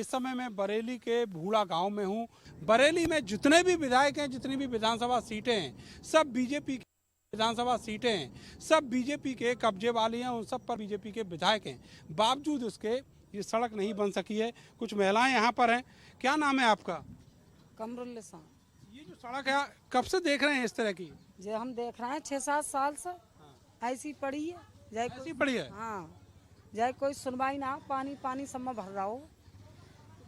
इस समय मैं बरेली के भूड़ा गांव में हूं। बरेली में जितने भी विधायक हैं, जितनी भी विधानसभा सीटें हैं, सब बीजेपी की विधानसभा सीटें हैं, सब बीजेपी के कब्जे वाली हैं। उन सब पर बीजेपी के विधायक हैं। बावजूद उसके ये सड़क नहीं बन सकी है। कुछ महिलाएं यहाँ पर हैं। क्या नाम है आपका? कमरुल्लिसा। ये जो सड़क है कब से देख रहे हैं इस तरह की? जो हम देख रहे हैं 6-7 साल से ऐसी पड़ी है। जय ऐसी पड़ी है? हाँ, जय कोई सुनवाई ना, पानी पानी सब में भर रहा हो।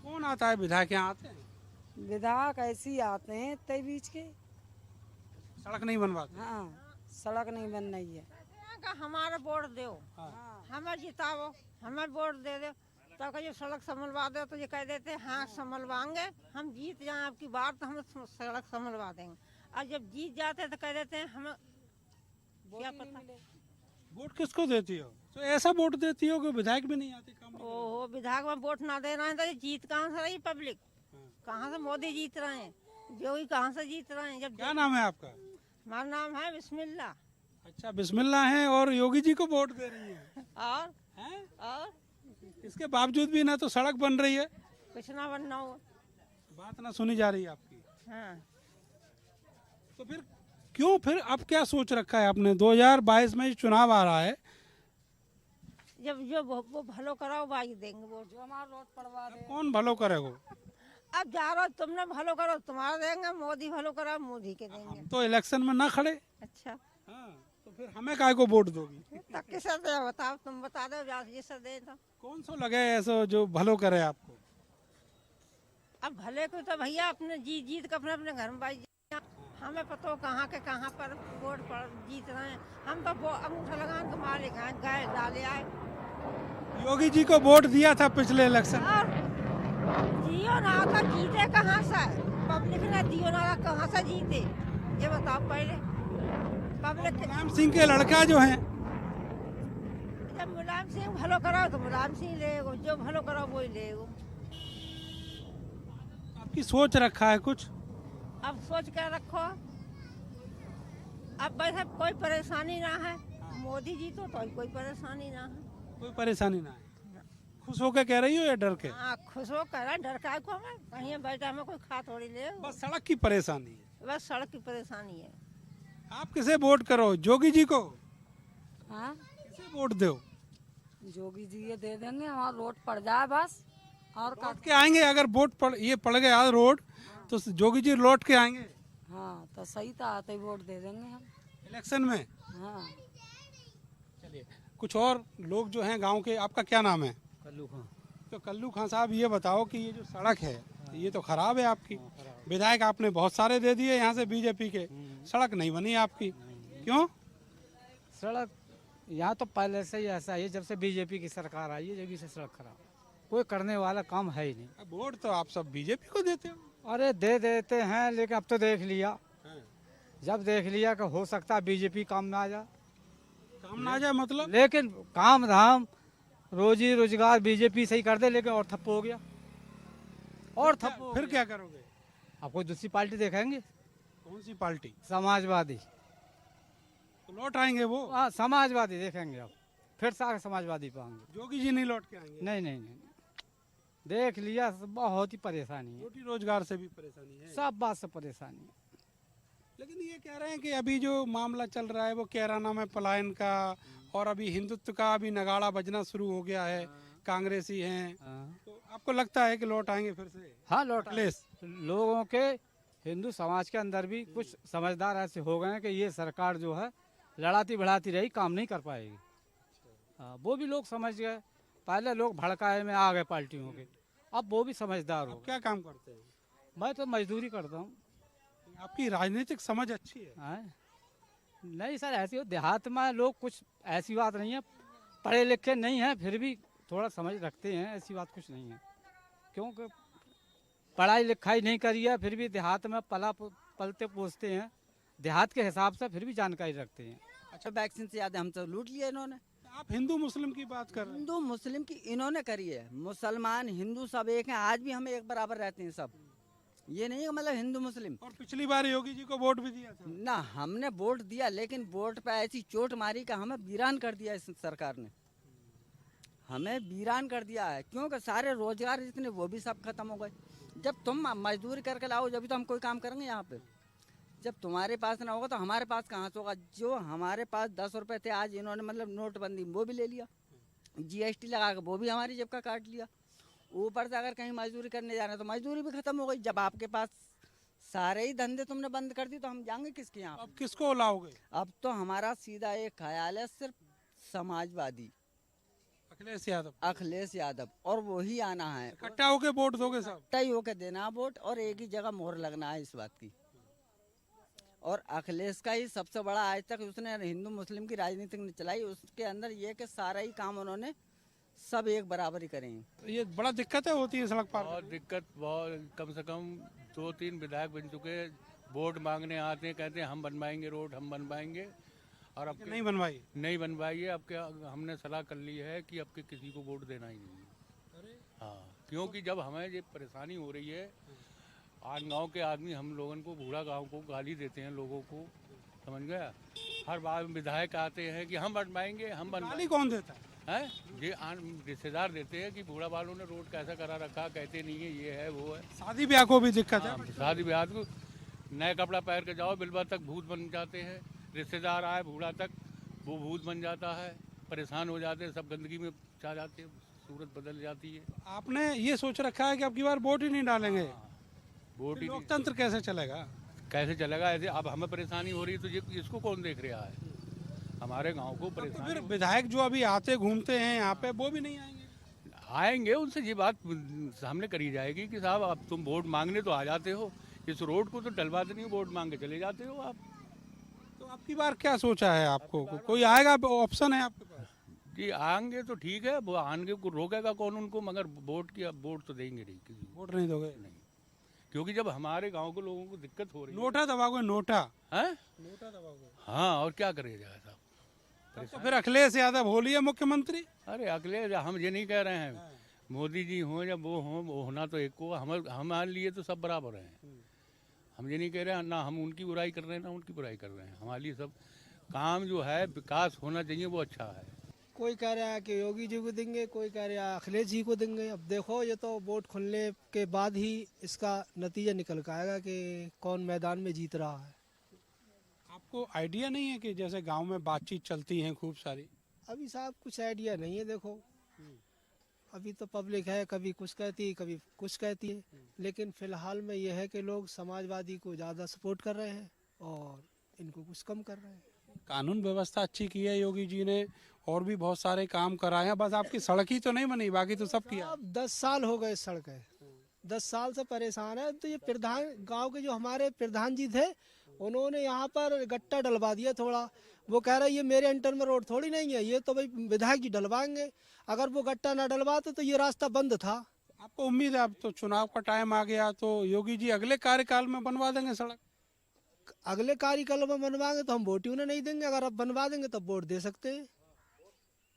कौन आता है विधायक यहाँ आते हैं? विधायक ऐसे ही आते हैं तय बीच के। सड़क नहीं बनवाते? हाँ, सड़क नहीं बन रही है। हमारा वोट दो, हाँ। हमें जिताओ, हमें वोट दे दो तो ये सड़क संभलवा दो। तो ये कह देते हाँ संभलवाएंगे, हम जीत जाए आपकी बार तो हम सड़क संभलवा देंगे। और जब जीत जाते तो कह देते हैं हमें क्या पता। वोट किसको देती हो? तो ऐसा वोट देती हो कि विधायक भी नहीं आते काम नहीं ओहो, विधायक में वोट ना दे रहे हैं तो ये जीत कहाँ से रही पब्लिक? कहाँ से मोदी जीत रहे हैं, योगी कहाँ से जीत रहे हैं? जब क्या नाम है आपका? हमारा नाम है बिस्मिल्ला। अच्छा, बिस्मिल्लाह है और योगी जी को वोट दे रही है। और हैं? और इसके बावजूद भी ना तो सड़क बन रही है, कुछ ना बनना हो। बात ना सुनी जा रही है आपकी। हाँ, तो फिर क्यों, फिर अब क्या सोच रखा है आपने? 2022 में चुनाव आ रहा है। जब जो वो भलो कराओ भाई देंगे वोट। जो हमारा रोड पड़वा दे। कौन भलो करेगा? अब जा रहा हो तुमने भलो करो तुम्हारा देंगे, मोदी भलो कराओ मोदी के देंगे। हम तो इलेक्शन में ना खड़े। अच्छा, हाँ, तो फिर हमें काय को वोट दोगी? तो किसे दे बताओ, तुम बता दो जिसे दे तो। कौन सो लगे ऐसा जो भलो करे आपको? अब भले को तो भैया अपने जीत जीत के अपने अपने घर में बाई हमें पता हो कहाँ के कहाँ पर वोट पर जीत रहे हैं। हम तो अंगूठा लगाने के मालिक हैं, गए डाले आए। योगी जी को वोट दिया था पिछले इलेक्शन। और जियो ना था, जीते कहाँ से? पब्लिक ने दियो ना कहाँ से जीते ये बताओ पहले। पब्लिक मुलायम सिंह के लड़का जो है, जब मुलायम सिंह भलो कराओ तो मुलायम सिंह लेगो, जो भलो कराओ वही लेगो। आपकी सोच रखा है कुछ? अब सोच कर रखो। अब वैसे कोई परेशानी ना है, मोदी जी तो कोई परेशानी ना है। कोई परेशानी ना है। खुश होकर कह रही हो या डर के? हाँ, खुश हो कर डर का को हमें कहीं बैठा हमें कोई खा थोड़ी ले। बस सड़क की परेशानी है। बस सड़क की परेशानी है। आप किसे वोट करो? जोगी जी को? हाँ, किसे वोट दो? जोगी जी ये दे देंगे, हमारा रोड पड़ जाए बस। और का लौट के आएंगे अगर वोट ये पड़ गया रोड तो जोगी जी लौट के आएंगे हाँ, तो सही तो आते ही वोट दे देंगे हम। इलेक्शन में। हाँ, चलिए, कुछ और लोग जो हैं गांव के। आपका क्या नाम है? कल्लू खां। तो कल्लू खान साहब, ये बताओ कि ये जो सड़क है ये तो खराब है आपकी। विधायक आपने बहुत सारे दे दिए यहाँ से बीजेपी के, सड़क नहीं बनी आपकी, क्यों? सड़क यहाँ तो पहले से ही ऐसा है, जब से बीजेपी की सरकार आई है जब से सड़क खराब, कोई करने वाला काम है ही नहीं। अब वोट तो आप सब बीजेपी को देते हो। अरे दे देते हैं, लेकिन अब तो देख लिया, जब देख लिया कि हो सकता है बीजेपी काम में आ जा, काम ना आ जाए मतलब? लेकिन काम धाम रोजी रोजगार बीजेपी सही कर दे, लेकिन और ठप्प हो गया, और ठप्प हो फिर गया। क्या करोगे? आप कोई दूसरी पार्टी देखेंगे? कौन सी पार्टी? समाजवादी। तो लौट आएंगे वो? हाँ, समाजवादी देखेंगे आप, फिर से आगे समाजवादी पाएंगे। जोगी जी नहीं लौट के आएंगे? नहीं नहीं नहीं, देख लिया, बहुत ही परेशानी है, रोटी रोजगार से भी परेशानी है। सब बात से परेशानी है। लेकिन ये कह रहे हैं कि अभी जो मामला चल रहा है वो कैराना में पलायन का, और अभी हिंदुत्व का भी नगाड़ा बजना शुरू हो गया है, कांग्रेसी हैं, तो आपको लगता है कि लौट आएंगे फिर से? हाँ, लौट अखिलेश? लोगों के हिंदू समाज के अंदर भी कुछ समझदार ऐसे हो गए हैं कि ये सरकार जो है लड़ाती बढ़ाती रही, काम नहीं कर पाएगी। हाँ, वो भी लोग समझ गए। पहले लोग भड़काए में आ गए पार्टियों के, अब वो भी समझदार हो आप गए। क्या काम करते हैं? मैं तो मजदूरी करता हूँ। आपकी राजनीतिक समझ अच्छी है। हाँ? नहीं सर, ऐसी हो देहात में लोग, कुछ ऐसी बात नहीं है, पढ़े लिखे नहीं हैं फिर भी थोड़ा समझ रखते हैं, ऐसी बात कुछ नहीं है। क्योंकि पढ़ाई लिखाई नहीं करी है फिर भी देहात में पलते पोसते हैं, देहात के हिसाब से फिर भी जानकारी रखते हैं। अच्छा, वैक्सीन से याद है, हम तो लूट लिए इन्होंने। आप हिंदू मुस्लिम की बात कर रहे हैं। हिंदू मुस्लिम की इन्होंने करी है, मुसलमान हिंदू सब एक हैं, आज भी हम एक बराबर रहते हैं सब। ये नहीं है मतलब हिंदू मुस्लिम। और पिछली बार योगी जी को वोट भी दिया था। ना हमने वोट दिया, लेकिन वोट पे ऐसी चोट मारी कि हमें वीरान कर दिया इस सरकार ने। हमें वीरान कर दिया है, क्योंकि सारे रोजगार जितने वो भी सब खत्म हो गए। जब तुम मजदूरी करके लाओ जब तो हम कोई काम करेंगे यहाँ पे। जब तुम्हारे पास ना होगा तो हमारे पास कहाँ से होगा। जो हमारे पास 10 रुपए थे आज इन्होंने मतलब नोटबंदी वो भी ले लिया, GST लगा के वो भी हमारी जेब का काट लिया। ऊपर से अगर कहीं मजदूरी करने जाना तो मजदूरी भी खत्म हो गई। जब आपके पास सारे ही धंधे तुमने बंद कर दी तो हम जाएंगे किसके यहाँ। अब किसको लाओगे? अब तो हमारा सीधा एक ख्याल है, सिर्फ समाजवादी अखिलेश यादव, और वही आना है। इकट्ठा होके वोट दोगे सब? तय होकर देना वोट और एक ही जगह मोहर लगना है इस बात की। और अखिलेश का ही सबसे बड़ा आज तक उसने हिंदू मुस्लिम की राजनीति नहीं चलाई, उसके अंदर ये कि सारा ही काम उन्होंने सब एक बराबर ही करेंगे। ये बड़ा दिक्कतें होती है सड़क पार बहुत दिक्कत, बहुत कम से कम 2-3 विधायक बन चुके, वोट मांगने आते हैं, कहते हैं हम बनवाएंगे रोड, हम बनवाएंगे, और अब नहीं बनवाई। नहीं बनवाई है। अब क्या हमने सलाह कर ली है कि अब के किसी को वोट देना ही नहीं है। हाँ, क्योंकि जब हमें ये परेशानी हो रही है, आज गांव के आदमी हम लोगों को, बूढ़ा गांव को गाली देते हैं लोगों को, समझ गया। हर बार विधायक आते हैं कि हम बनवाएंगे, हम गाली कौन देता है? ये रिश्तेदार देते हैं कि बूढ़ा वालों ने रोड कैसा करा रखा, कहते नहीं है ये है वो है। शादी ब्याह को भी दिक्कत है। हाँ, शादी ब्याह को नए कपड़ा पहन के जाओ, बिलवा तक भूत बन जाते हैं। रिश्तेदार आए बूढ़ा तक वो भूत बन जाता है, परेशान हो जाते हैं, सब गंदगी में जा जाते हैं, सूरत बदल जाती है। आपने ये सोच रखा है कि अब की बार वोट ही नहीं डालेंगे? वोट ही लोकतंत्र कैसे चलेगा? कैसे चलेगा ऐसे? अब हमें परेशानी हो रही है तो ये इसको कौन देख रहा है? हमारे गांव को तो परेशानी। फिर विधायक जो अभी आते घूमते हैं यहाँ पे वो भी नहीं आएंगे? आएंगे, उनसे ये बात सामने करी जाएगी कि साहब अब तुम वोट मांगने तो आ जाते हो, इस रोड को तो डलवाते नहीं, वोट मांग के चले जाते हो आप। तो अब की बार क्या सोचा है आपको? कोई आएगा, ऑप्शन है आपके पास? जी आएंगे तो ठीक है, वो आएंगे को रोकेगा कौन उनको? मगर वोट तो देंगे नहीं किसी को। वोट नहीं दोगे? नहीं, क्योंकि जब हमारे गांव के लोगों को दिक्कत हो रही है। नोटा दबाओगे? नोटा है? नोटा दबाओगे? हाँ, और क्या करे जाए साहब। तो फिर अखिलेश यादव हो लिए मुख्यमंत्री? अरे अखिलेश, हम ये नहीं कह रहे हैं मोदी जी हों या वो हों, वो होना तो एक को, हमारे लिए तो सब बराबर हैं। हम ये नहीं कह रहे हैं ना हम उनकी बुराई कर रहे हैं ना उनकी बुराई कर रहे हैं। हमारे लिए सब काम जो है विकास होना चाहिए वो अच्छा है। कोई कह रहा है कि योगी जी को देंगे, कोई कह रहा है अखिलेश जी को देंगे। अब देखो ये तो वोट खुलने के बाद ही इसका नतीजा निकल कर आएगा कि कौन मैदान में जीत रहा है। आपको आइडिया नहीं है कि जैसे गांव में बातचीत चलती है खूब सारी? अभी साहब कुछ आइडिया नहीं है। देखो अभी तो पब्लिक है, कभी कुछ कहती है कभी कुछ कहती है, लेकिन फिलहाल में यह है कि लोग समाजवादी को ज़्यादा सपोर्ट कर रहे हैं और इनको कुछ कम कर रहे हैं। कानून व्यवस्था अच्छी की है योगी जी ने, और भी बहुत सारे काम कराए हैं, बस आपकी सड़क ही तो नहीं बनी, बाकी तो सब किया। अब 10 साल हो गए सड़क है, 10 साल से परेशान है। तो ये प्रधान गांव के जो हमारे प्रधान जी थे उन्होंने यहाँ पर गट्टा डलवा दिया थोड़ा। वो कह रहे ये मेरे अंटर में रोड थोड़ी नहीं है, ये तो भाई विधायक जी डलवाएंगे। अगर वो गट्टा ना डलवाते तो ये रास्ता बंद था। आपको उम्मीद है अब तो चुनाव का टाइम आ गया तो योगी जी अगले कार्यकाल में बनवा देंगे सड़क? अगले कार्यकाल में बनवाएंगे तो हम वोट ही उन्हें नहीं देंगे। अगर अब बनवा देंगे तो वोट दे सकते हैं।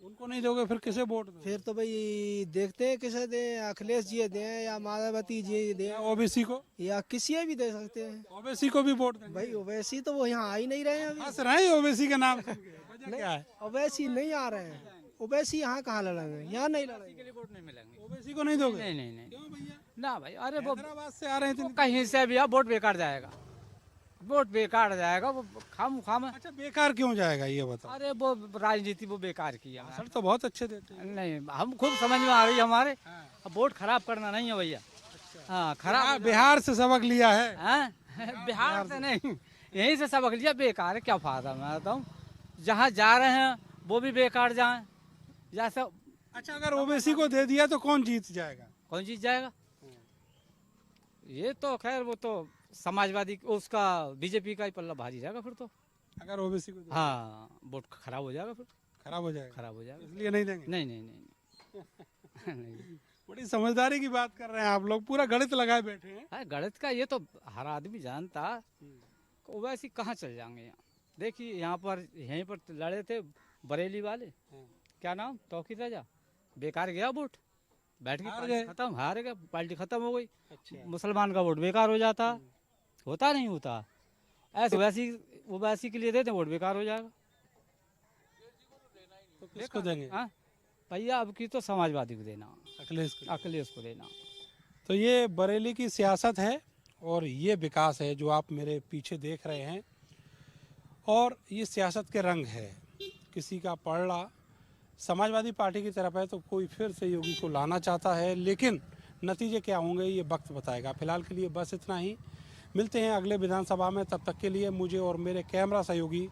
उनको नहीं दोगे फिर किसे वोट दोगे? फिर तो भाई देखते हैं किसे दें, अखिलेश जी दें या मायावती जी दें, ओबीसी को? या किसी भी दे सकते हैं। ओबीसी को भी वोट देंगे? भाई ओवैसी तो वो यहाँ आ ही नहीं रहे हैं अभी। हंस रहे हैं ओबीसी के नाम सुन के, वजह क्या है? ओवैसी नहीं आ रहे हैं। ओवैसी यहाँ कहाँ लड़ेंगे? यहाँ नहीं लड़ेंगे। वोट नहीं मिलेंगे। ओबीसी को नहीं दोगे? नहीं क्यों भैया? ना भाई, अरे वो हैदराबाद से आ रहे हैं कहीं से भी वोट बेकार जाएगा, वोट बेकार जाएगा। वो खाम अच्छा, बेकार क्यों जाएगा ये बताओ? अरे वो राजनीति वो बेकार की है। सर तो बहुत अच्छे देते हैं। नहीं, हम खूब समझ में आ रही है हमारे। अब वोट खराब करना नहीं है भैया। हाँ, खराब बिहार से सबक लिया है? हाँ, बिहार से नहीं, यहीं से सबक लिया। बेकार है, क्या फायदा? मैं बताऊँ, जहाँ जा रहे हैं वो भी बेकार जाए जैसे। अच्छा, अगर ओबीसी को दे दिया तो कौन जीत जाएगा? कौन जीत जाएगा? ये तो खैर वो तो समाजवादी उसका बीजेपी का ही पल्ला भारी जाएगा फिर तो। अगर ओबीसी को हाँ, वोट खराब हो जाएगा, फिर खराब हो जाएगा। खराब हो जाएगा, इसलिए नहीं देंगे? नहीं नहीं नहीं, नहीं। बड़ी समझदारी की बात कर रहे हैं आप लोग, पूरा गणित लगाए बैठे हैं। हाँ, गणित का ये तो हर आदमी जानता। वैसे कहाँ चल जाएंगे यहाँ? देखिए यहाँ पर यहीं पर लड़े थे बरेली वाले, क्या नाम, तौकीर राजा, बेकार गया वोट, बैठ के हार गए। खत्म, हार गया, पार्टी खत्म हो गई। अच्छा। मुसलमान का वोट बेकार हो जाता, होता नहीं होता ऐसे। वैसी के लिए देते वोट बेकार हो जाएगा। तो किसको देंगे? हाँ, भैया अब की तो समाजवादी को देना, अखिलेश को देना। तो ये बरेली की सियासत है और ये विकास है जो आप मेरे पीछे देख रहे हैं, और ये सियासत के रंग है। किसी का पलड़ा समाजवादी पार्टी की तरफ है तो कोई फिर से योगी को लाना चाहता है, लेकिन नतीजे क्या होंगे ये वक्त बताएगा। फिलहाल के लिए बस इतना ही, मिलते हैं अगले विधानसभा में। तब तक के लिए मुझे और मेरे कैमरा सहयोगी